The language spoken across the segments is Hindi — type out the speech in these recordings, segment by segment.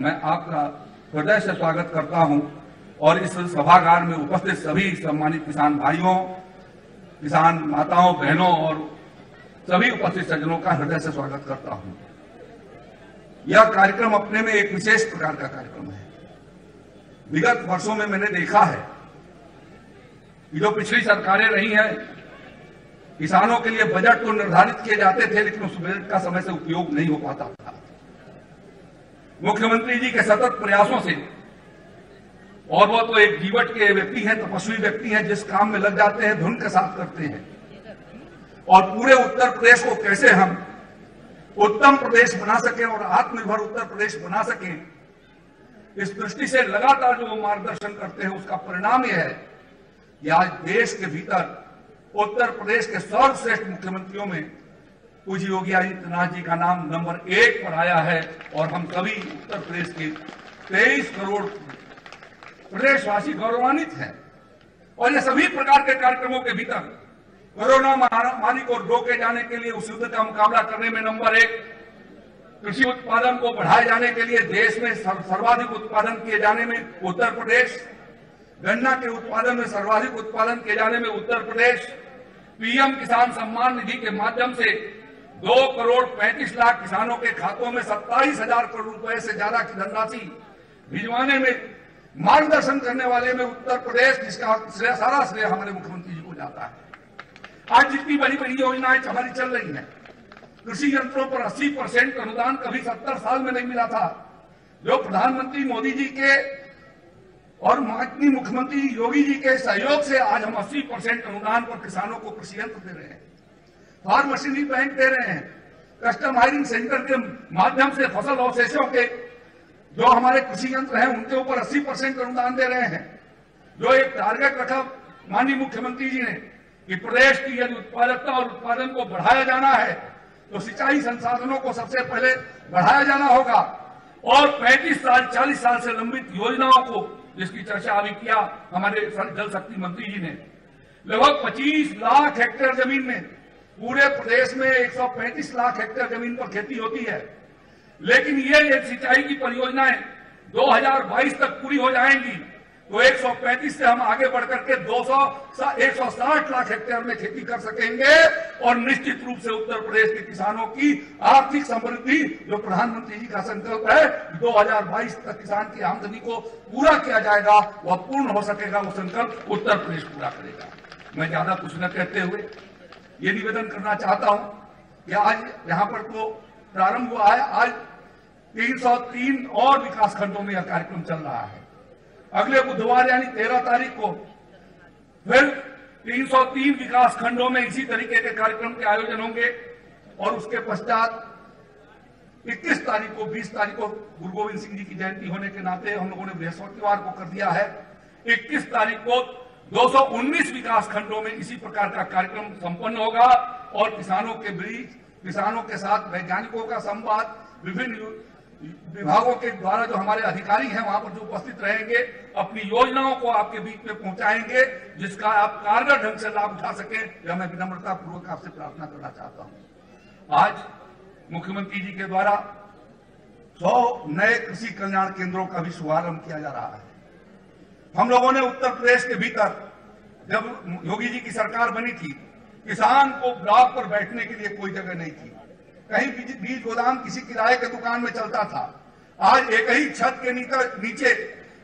मैं आपका हृदय से स्वागत करता हूं और इस सभागार में उपस्थित सभी सम्मानित किसान भाइयों, किसान माताओं, बहनों और सभी उपस्थित सज्जनों का हृदय से स्वागत करता हूं। यह कार्यक्रम अपने में एक विशेष प्रकार का कार्यक्रम है। विगत वर्षों में मैंने देखा है कि जो पिछली सरकारें रही हैं, किसानों के लिए बजट तो निर्धारित किए जाते थे, लेकिन उस बजट का समय से उपयोग नहीं हो पाता था। मुख्यमंत्री जी के सतत प्रयासों से, और वो तो एक जीवट के व्यक्ति हैं, तपस्वी व्यक्ति हैं, जिस काम में लग जाते हैं धुन के साथ करते हैं, और पूरे उत्तर प्रदेश को कैसे हम उत्तम प्रदेश बना सके और आत्मनिर्भर उत्तर प्रदेश बना सके, इस दृष्टि से लगातार जो मार्गदर्शन करते हैं, उसका परिणाम यह है कि आज देश के भीतर उत्तर प्रदेश के सर्वश्रेष्ठ मुख्यमंत्रियों में पूज्य योगी आदित्यनाथ जी का नाम नंबर 1 पर आया है। और हम सभी उत्तर प्रदेश के 23 करोड़ प्रदेशवासी गौरवान्वित हैं। और ये सभी प्रकार के कार्यक्रमों के भीतर कोरोना महामारी को रोके जाने के लिए, उस युद्ध का मुकाबला करने में नंबर 1, कृषि उत्पादन को बढ़ाए जाने के लिए देश में सर्वाधिक उत्पादन किए जाने में उत्तर प्रदेश, गन्ना के उत्पादन में सर्वाधिक उत्पादन किए जाने में उत्तर प्रदेश, पीएम किसान सम्मान निधि के माध्यम से 2 करोड़ 35 लाख किसानों के खातों में 27,000 करोड़ रुपए से ज्यादा की धनराशि भिजवाने में मार्गदर्शन करने वाले में उत्तर प्रदेश, जिसका सारा श्रेय हमारे मुख्यमंत्री जी को जाता है। आज जितनी बड़ी बड़ी योजनाएं हमारी चल रही हैं, कृषि यंत्रों पर 80% अनुदान कभी 70 साल में नहीं मिला था, जो प्रधानमंत्री मोदी जी के और माननीय मुख्यमंत्री योगी जी के सहयोग से आज हम 80% अनुदान पर किसानों को कृषि यंत्र दे रहे हैं, फार्म मशीनरी बैंक दे रहे हैं, कस्टम हायरिंग सेंटर के माध्यम से फसल अवशेषों के जो हमारे कृषि यंत्र हैं उनके ऊपर 80% अनुदान दे रहे हैं। जो एक टारगेट रखा माननीय मुख्यमंत्री जी ने कि प्रदेश की यदि उत्पादकता और उत्पादन को बढ़ाया जाना है तो सिंचाई संसाधनों को सबसे पहले बढ़ाया जाना होगा, और 35 साल 40 साल से लंबित योजनाओं को, जिसकी चर्चा अभी किया हमारे जल शक्ति मंत्री जी ने, लगभग 25 लाख हेक्टेयर जमीन में, पूरे प्रदेश में 135 लाख हेक्टेयर जमीन पर खेती होती है, लेकिन ये सिंचाई की परियोजनाएं 2022 तक पूरी हो जाएंगी तो 135 से हम आगे बढ़कर के 160 लाख हेक्टेयर में खेती कर सकेंगे, और निश्चित रूप से उत्तर प्रदेश के किसानों की आर्थिक समृद्धि, जो प्रधानमंत्री जी का संकल्प है 2022 तक किसान की आमदनी को पूरा किया जाएगा, वह पूर्ण हो सकेगा। वो संकल्प उत्तर प्रदेश पूरा करेगा। मैं ज्यादा कुछ न कहते हुए ये निवेदन करना चाहता हूं कि आज यहां पर तो प्रारंभ हुआ है, आज 303 और विकास खंडों में यह कार्यक्रम चल रहा है। अगले बुधवार यानी 13 तारीख को फिर 303 विकास खंडों में इसी तरीके के कार्यक्रम के आयोजन होंगे, और उसके पश्चात 21 तारीख को 20 तारीख को गुरु गोविंद सिंह जी की जयंती होने के नाते हम लोगों ने बृहस्पतिवार को कर दिया है। 21 तारीख को 219 विकास खंडों में इसी प्रकार का कार्यक्रम संपन्न होगा, और किसानों के बीच, किसानों के साथ वैज्ञानिकों का संवाद, विभिन्न विभागों के द्वारा जो हमारे अधिकारी हैं वहां पर जो उपस्थित रहेंगे, अपनी योजनाओं को आपके बीच में पहुंचाएंगे, जिसका आप कारगर ढंग से लाभ उठा सकें, यह मैं विनम्रता पूर्वक आपसे प्रार्थना करना चाहता हूं। आज मुख्यमंत्री जी के द्वारा 100 नए कृषि कल्याण केंद्रों का भी शुभारंभ किया जा रहा है। हम लोगों ने उत्तर प्रदेश के भीतर, जब योगी जी की सरकार बनी थी, किसान को ब्लॉक पर बैठने के लिए कोई जगह नहीं थी, कहीं बीज गोदाम किसी किराए के दुकान में चलता था। आज एक ही छत के नीचे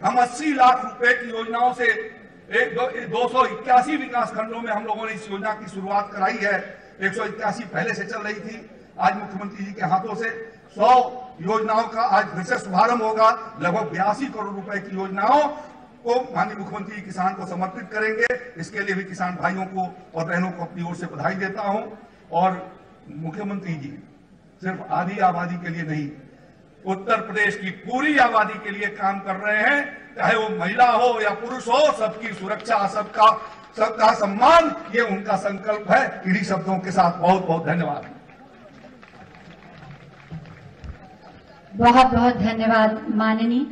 हम 80 लाख रुपए की योजनाओं से 281 विकास खंडों में हम लोगों ने इस योजना की शुरुआत कराई है। 181 पहले से चल रही थी, आज मुख्यमंत्री जी के हाथों से 100 योजनाओं का आज फिर से शुभारंभ होगा। लगभग 82 करोड़ रुपए की योजनाओं को माननीय मुख्यमंत्री किसान को समर्पित करेंगे। इसके लिए भी किसान भाइयों को और बहनों को अपनी ओर से बधाई देता हूं। और मुख्यमंत्री जी सिर्फ आधी आबादी के लिए नहीं, उत्तर प्रदेश की पूरी आबादी के लिए काम कर रहे हैं, चाहे वो महिला हो या पुरुष हो, सबकी सुरक्षा, सबका सम्मान, ये उनका संकल्प है। इन्हीं शब्दों के साथ बहुत बहुत धन्यवाद। बहुत बहुत धन्यवाद माननीय।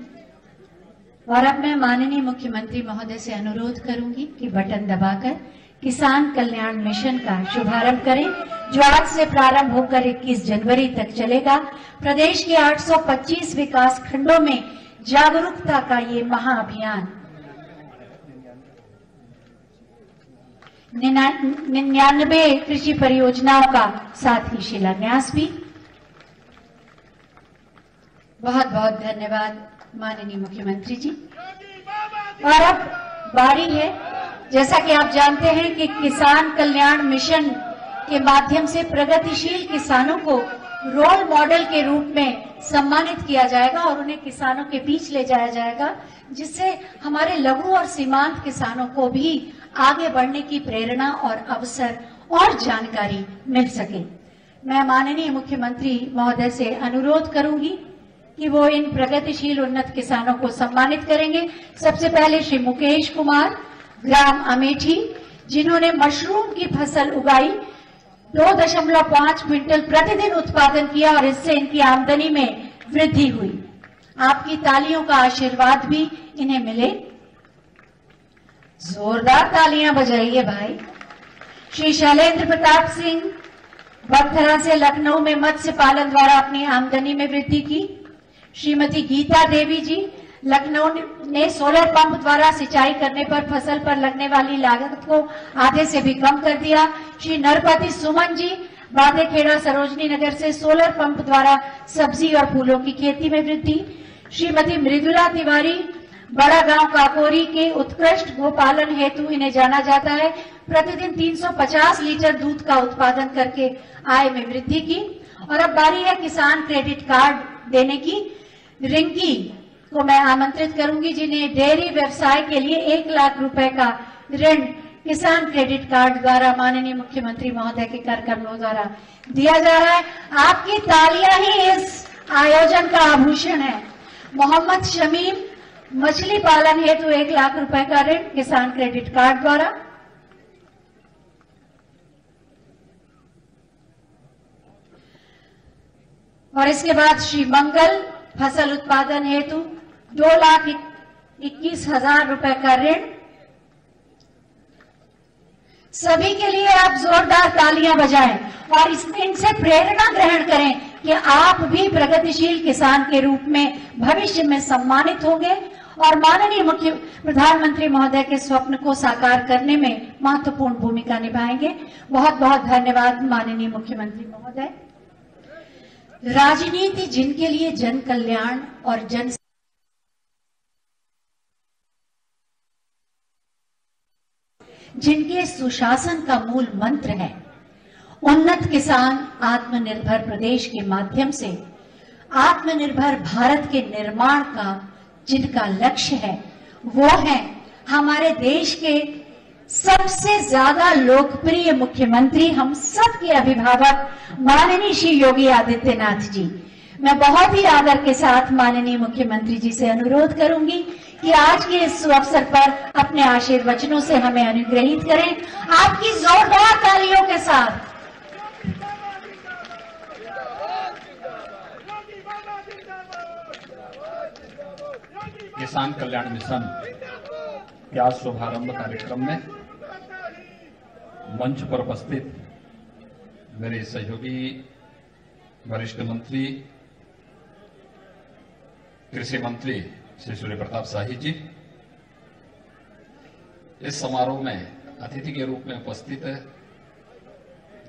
और अब मैं माननीय मुख्यमंत्री महोदय से अनुरोध करूंगी कि बटन दबाकर किसान कल्याण मिशन का शुभारंभ करें, जो आज से प्रारंभ होकर 21 जनवरी तक चलेगा। प्रदेश के 825 विकास खंडों में जागरूकता का ये महाअभियान 99 कृषि परियोजनाओं का साथ ही शिलान्यास भी। बहुत बहुत धन्यवाद माननीय मुख्यमंत्री जी। और अब बारी है, जैसा कि आप जानते हैं कि किसान कल्याण मिशन के माध्यम से प्रगतिशील किसानों को रोल मॉडल के रूप में सम्मानित किया जाएगा और उन्हें किसानों के बीच ले जाया जाएगा, जिससे हमारे लघु और सीमांत किसानों को भी आगे बढ़ने की प्रेरणा और अवसर और जानकारी मिल सके। मैं माननीय मुख्यमंत्री महोदय से अनुरोध करूंगी कि वो इन प्रगतिशील उन्नत किसानों को सम्मानित करेंगे। सबसे पहले श्री मुकेश कुमार, ग्राम अमेठी, जिन्होंने मशरूम की फसल उगाई, 2.5 क्विंटल प्रतिदिन उत्पादन किया और इससे इनकी आमदनी में वृद्धि हुई। आपकी तालियों का आशीर्वाद भी इन्हें मिले। जोरदार तालियां बजाइए भाई। श्री शैलेंद्र प्रताप सिंह, बगथरा से लखनऊ में मत्स्य पालन द्वारा अपनी आमदनी में वृद्धि की। श्रीमती गीता देवी जी, लखनऊ ने सोलर पंप द्वारा सिंचाई करने पर फसल पर लगने वाली लागत को आधे से भी कम कर दिया। श्री नरपति सुमन जी, बांदेखेड़ा सरोजनी नगर से सोलर पंप द्वारा सब्जी और फूलों की खेती में वृद्धि। श्रीमती मृदुला तिवारी, बड़ा गांव काकोरी के उत्कृष्ट गोपालन हेतु इन्हें जाना जाता है, प्रतिदिन 350 लीटर दूध का उत्पादन करके आय में वृद्धि की। और अब बारी है किसान क्रेडिट कार्ड देने की। रिंकी को मैं आमंत्रित करूंगी, जिन्हें डेयरी व्यवसाय के लिए 1 लाख रुपए का ऋण किसान क्रेडिट कार्ड द्वारा माननीय मुख्यमंत्री महोदय के कार्यक्रमों द्वारा दिया जा रहा है। आपकी तालियां ही इस आयोजन का आभूषण है। मोहम्मद शमीम, मछली पालन हेतु 1 लाख रुपए का ऋण किसान क्रेडिट कार्ड द्वारा। और इसके बाद श्री मंगल, फसल उत्पादन हेतु 2,21,000 रुपए का ऋण। सभी के लिए आप जोरदार तालियां बजाएं और इनसे प्रेरणा ग्रहण करें कि आप भी प्रगतिशील किसान के रूप में भविष्य में सम्मानित होंगे और माननीय मुख्य प्रधानमंत्री महोदय के स्वप्न को साकार करने में महत्वपूर्ण भूमिका निभाएंगे। बहुत बहुत धन्यवाद माननीय मुख्यमंत्री महोदय। राजनीति जिनके लिए जन कल्याण और जन जिनके सुशासन का मूल मंत्र है, उन्नत किसान आत्मनिर्भर प्रदेश के माध्यम से आत्मनिर्भर भारत के निर्माण का जिनका लक्ष्य है, वो है हमारे देश के सबसे ज्यादा लोकप्रिय मुख्यमंत्री, हम सब के अभिभावक माननीय श्री योगी आदित्यनाथ जी। मैं बहुत ही आदर के साथ माननीय मुख्यमंत्री जी से अनुरोध करूंगी कि आज के इस अवसर पर अपने आशीर्वचनों से हमें अनुग्रहित करें। आपकी जोरदार तालियों के साथ। किसान कल्याण मिशन के आज शुभारंभ कार्यक्रम में मंच पर उपस्थित मेरे सहयोगी वरिष्ठ मंत्री कृषि मंत्री श्री सूर्य प्रताप शाही जी, इस समारोह में अतिथि के रूप में उपस्थित है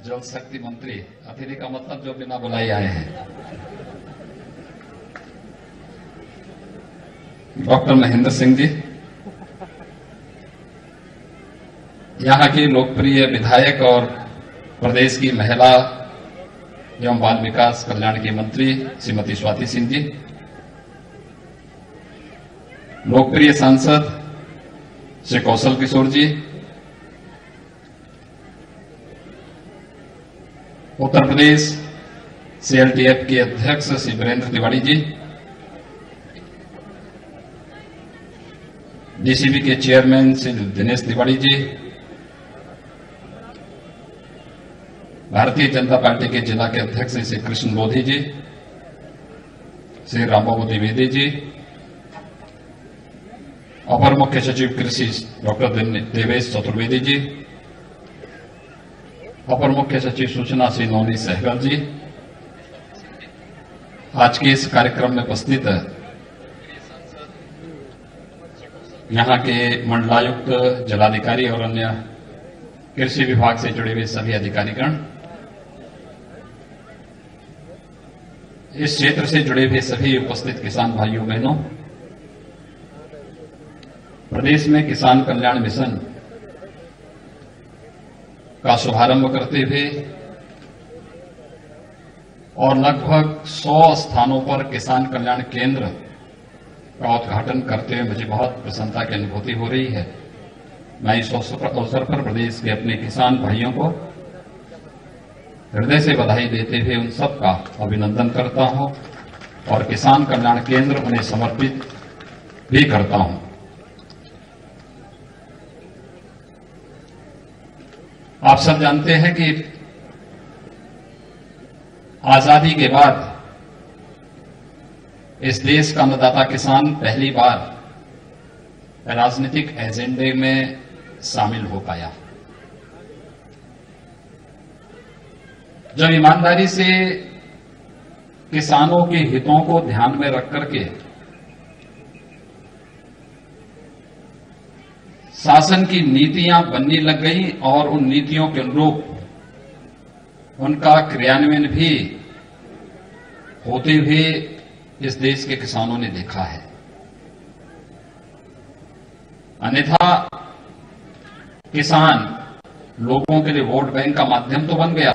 जल शक्ति मंत्री, अतिथि का मतलब जो बिना बुलाए आए हैं, डॉक्टर महेंद्र सिंह जी, यहाँ की लोकप्रिय विधायक और प्रदेश की महिला एवं बाल विकास कल्याण की मंत्री श्रीमती स्वाति सिंह जी, लोकप्रिय सांसद श्री कौशल किशोर जी, उत्तर प्रदेश CLTF के अध्यक्ष श्री वीरेंद्र तिवारी जी, DCB के चेयरमैन श्री दिनेश तिवारी जी, भारतीय जनता पार्टी के जिला के अध्यक्ष श्री कृष्ण मोदी जी, श्री रामबाबू द्विवेदी जी, अपर मुख्य सचिव कृषि डॉक्टर देवेश चतुर्वेदी जी, अपर मुख्य सचिव सूचना श्री नवनीत सहगल जी, आज के इस कार्यक्रम में उपस्थित यहाँ के मंडलायुक्त, जिलाधिकारी और अन्य कृषि विभाग से जुड़े हुए सभी अधिकारीगण, इस क्षेत्र से जुड़े हुए सभी उपस्थित किसान भाइयों बहनों, प्रदेश में किसान कल्याण मिशन का शुभारंभ करते हुए और लगभग 100 स्थानों पर किसान कल्याण केंद्र का उद्घाटन करते हुए मुझे बहुत प्रसन्नता की अनुभूति हो रही है। मैं इस अवसर पर प्रदेश के अपने किसान भाइयों को हृदय से बधाई देते हुए उन सब का अभिनंदन करता हूं और किसान कल्याण केंद्र उन्हें समर्पित भी करता हूं। आप सब जानते हैं कि आजादी के बाद इस देश का अन्नदाता किसान पहली बार राजनीतिक एजेंडे में शामिल हो पाया। जब ईमानदारी से किसानों के हितों को ध्यान में रख करके शासन की नीतियां बनने लग गई और उन नीतियों के अनुरूप उनका क्रियान्वयन भी होते हुए इस देश के किसानों ने देखा है। अन्यथा किसान लोगों के लिए वोट बैंक का माध्यम तो बन गया,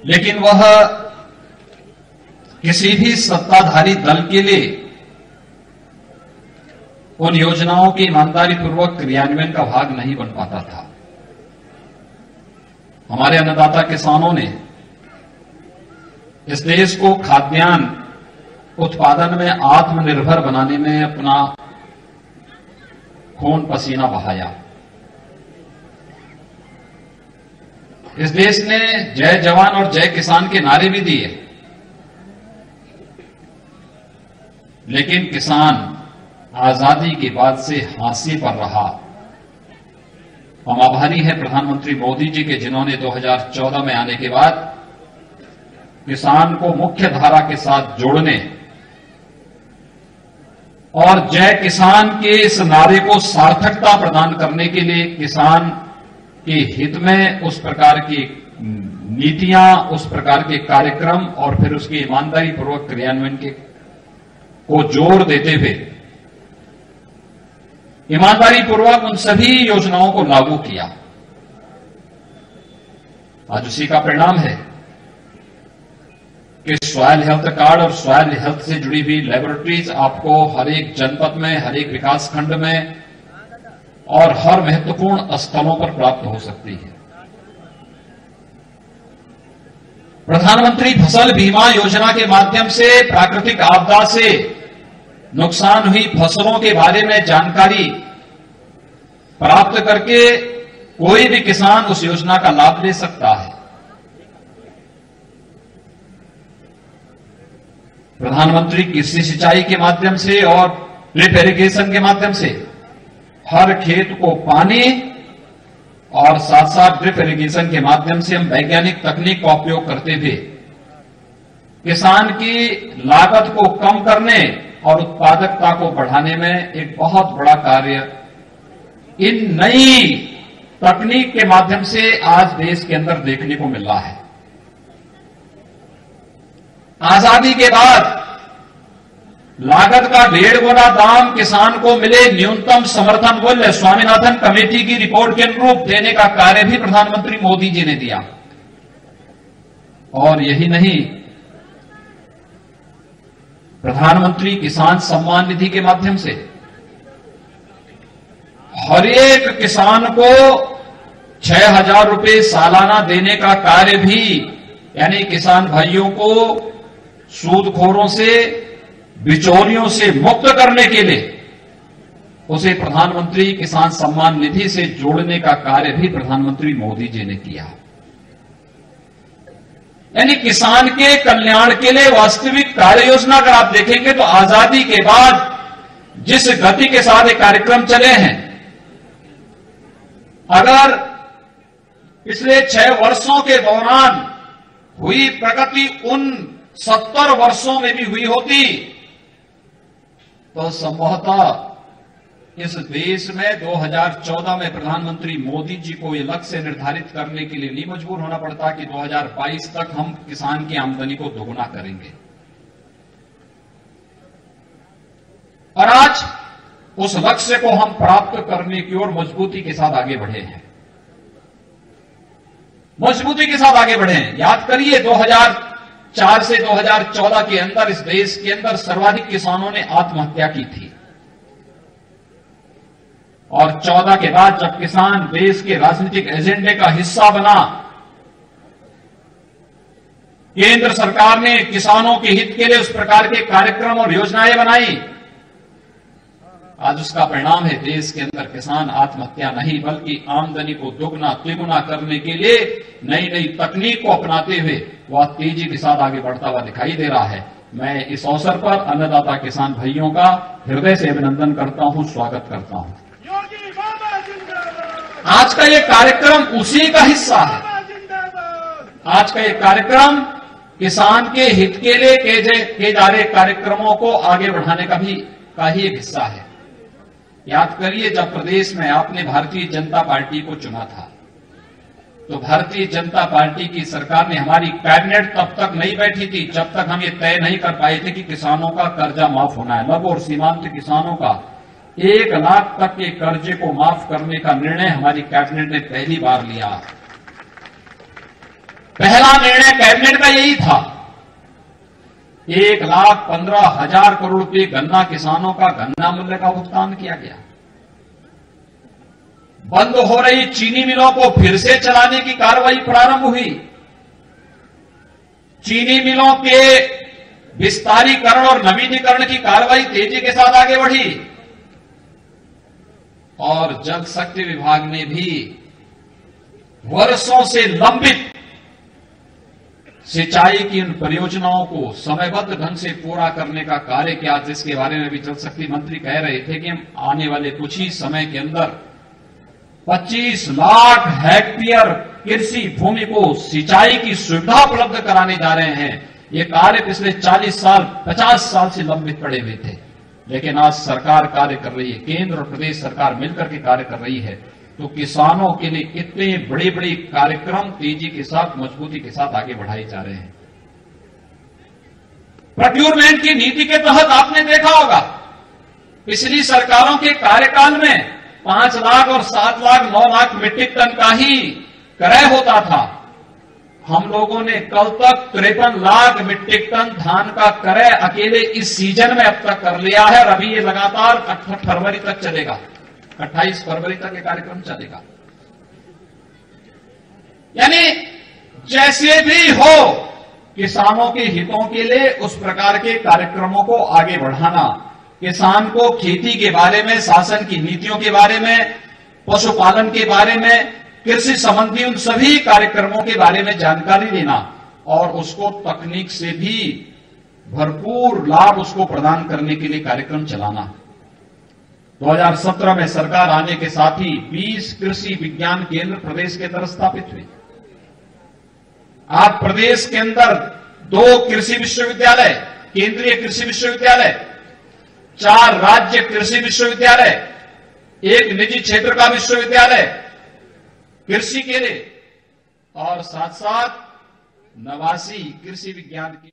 लेकिन वह किसी भी सत्ताधारी दल के लिए उन योजनाओं के ईमानदारी पूर्वक क्रियान्वयन का भाग नहीं बन पाता था। हमारे अन्नदाता किसानों ने इस देश को खाद्यान्न उत्पादन में आत्मनिर्भर बनाने में अपना खून पसीना बहाया। इस देश ने जय जवान और जय किसान के नारे भी दिए, लेकिन किसान आजादी के बाद से हांसी पर रहा। हम आभारी हैं प्रधानमंत्री मोदी जी के, जिन्होंने 2014 में आने के बाद किसान को मुख्य धारा के साथ जोड़ने और जय किसान के इस नारे को सार्थकता प्रदान करने के लिए किसान के हित में उस प्रकार की नीतियां, उस प्रकार के कार्यक्रम और फिर उसके ईमानदारी पूर्वक क्रियान्वयन को जोर देते हुए ईमानदारी पूर्वक उन सभी योजनाओं को लागू किया। आज उसी का परिणाम है कि सॉइल हेल्थ कार्ड और सॉइल हेल्थ से जुड़ी हुई लेबोरेटरीज आपको हर एक जनपद में, हर एक विकास खंड में और हर महत्वपूर्ण स्थलों पर प्राप्त हो सकती है। प्रधानमंत्री फसल बीमा योजना के माध्यम से प्राकृतिक आपदा से नुकसान हुई फसलों के बारे में जानकारी प्राप्त करके कोई भी किसान उस योजना का लाभ ले सकता है। प्रधानमंत्री कृषि सिंचाई के माध्यम से और ड्रिप इरिगेशन के माध्यम से हर खेत को पानी और साथ साथ ड्रिप इरिगेशन के माध्यम से हम वैज्ञानिक तकनीक का उपयोग करते हुए किसान की लागत को कम करने और उत्पादकता को बढ़ाने में एक बहुत बड़ा कार्य इन नई तकनीक के माध्यम से आज देश के अंदर देखने को मिल रहा है। आजादी के बाद लागत का 1.5 गुना दाम किसान को मिले, न्यूनतम समर्थन मूल्य स्वामीनाथन कमेटी की रिपोर्ट के अनुरूप देने का कार्य भी प्रधानमंत्री मोदी जी ने दिया। और यही नहीं, प्रधानमंत्री किसान सम्मान निधि के माध्यम से हर एक किसान को 6,000 रुपए सालाना देने का कार्य भी, यानी किसान भाइयों को सूदखोरों से, बिचौलियों से मुक्त करने के लिए उसे प्रधानमंत्री किसान सम्मान निधि से जोड़ने का कार्य भी प्रधानमंत्री मोदी जी ने किया। यानी किसान के कल्याण के लिए वास्तविक कार्य योजना अगर आप देखेंगे तो आजादी के बाद जिस गति के साथ ये कार्यक्रम चले हैं, अगर पिछले 6 वर्षों के दौरान हुई प्रगति उन 70 वर्षों में भी हुई होती तो संभवतः इस देश में 2014 में प्रधानमंत्री मोदी जी को यह लक्ष्य निर्धारित करने के लिए नहीं मजबूर होना पड़ता कि 2022 तक हम किसान की आमदनी को दोगुना करेंगे। और आज उस लक्ष्य को हम प्राप्त करने की ओर मजबूती के साथ आगे बढ़े हैं, मजबूती के साथ आगे बढ़े हैं। याद करिए 2004 से 2014 के अंदर इस देश के अंदर सर्वाधिक किसानों ने आत्महत्या की थी और 14 के बाद जब किसान देश के राजनीतिक एजेंडे का हिस्सा बना, केंद्र सरकार ने किसानों के हित के लिए उस प्रकार के कार्यक्रम और योजनाएं बनाई। आज उसका परिणाम है देश के अंदर किसान आत्महत्या नहीं बल्कि आमदनी को दोगुना तिगुना करने के लिए नई नई तकनीक को अपनाते हुए वह तेजी के साथ आगे बढ़ता हुआ दिखाई दे रहा है। मैं इस अवसर पर अन्नदाता किसान भाइयों का हृदय से अभिनंदन करता हूं, स्वागत करता हूं। आज का ये कार्यक्रम उसी का हिस्सा है। आज का ये कार्यक्रम किसान के हित के लिए किए जा रहे कार्यक्रमों को आगे बढ़ाने का ही एक हिस्सा है। याद करिए जब प्रदेश में आपने भारतीय जनता पार्टी को चुना था तो भारतीय जनता पार्टी की सरकार ने, हमारी कैबिनेट तब तक नहीं बैठी थी जब तक हम ये तय नहीं कर पाए थे कि किसानों का कर्जा माफ होना है। लघु और सीमांत किसानों का 1 लाख तक के कर्जे को माफ करने का निर्णय हमारी कैबिनेट ने पहली बार लिया। पहला निर्णय कैबिनेट का यही था। 1,15,000 करोड़ रुपए गन्ना किसानों का गन्ना मूल्य का भुगतान किया गया। बंद हो रही चीनी मिलों को फिर से चलाने की कार्रवाई प्रारंभ हुई। चीनी मिलों के विस्तारीकरण और नवीनीकरण की कार्रवाई तेजी के साथ आगे बढ़ी और जल शक्ति विभाग ने भी वर्षों से लंबित सिंचाई की उन परियोजनाओं को समयबद्ध ढंग से पूरा करने का कार्य किया, जिसके बारे में भी जल शक्ति मंत्री कह रहे थे कि हम आने वाले कुछ ही समय के अंदर 25 लाख हेक्टेयर कृषि भूमि को सिंचाई की सुविधा उपलब्ध कराने जा रहे हैं। ये कार्य पिछले 40 साल 50 साल से लंबित पड़े हुए थे, लेकिन आज सरकार कार्य कर रही है, केंद्र और प्रदेश सरकार मिलकर के कार्य कर रही है। तो किसानों के लिए कितने बड़े बड़े कार्यक्रम तेजी के साथ मजबूती के साथ आगे बढ़ाए जा रहे हैं। प्रोक्योरमेंट की नीति के तहत आपने देखा होगा पिछली सरकारों के कार्यकाल में 5 लाख और 7 लाख 9 लाख मीट्रिक टन का ही क्रय होता था। हम लोगों ने कल तक 53 लाख मीट्रिक टन धान का क्रय अकेले इस सीजन में अब तक कर लिया है और अभी ये लगातार 28 फरवरी तक चलेगा, 28 फरवरी तक ये कार्यक्रम चलेगा। यानी जैसे भी हो किसानों के हितों के लिए उस प्रकार के कार्यक्रमों को आगे बढ़ाना, किसान को खेती के बारे में, शासन की नीतियों के बारे में, पशुपालन के बारे में, कृषि संबंधी उन सभी कार्यक्रमों के बारे में जानकारी देना और उसको तकनीक से भी भरपूर लाभ उसको प्रदान करने के लिए कार्यक्रम चलाना। 2017 में सरकार आने के साथ ही 20 कृषि विज्ञान केंद्र प्रदेश के अंदर स्थापित हुए। आज प्रदेश के अंदर 2 कृषि विश्वविद्यालय, केंद्रीय कृषि विश्वविद्यालय, 4 राज्य कृषि विश्वविद्यालय, 1 निजी क्षेत्र का विश्वविद्यालय कृषि के लिए और साथ साथ 89 कृषि विज्ञान की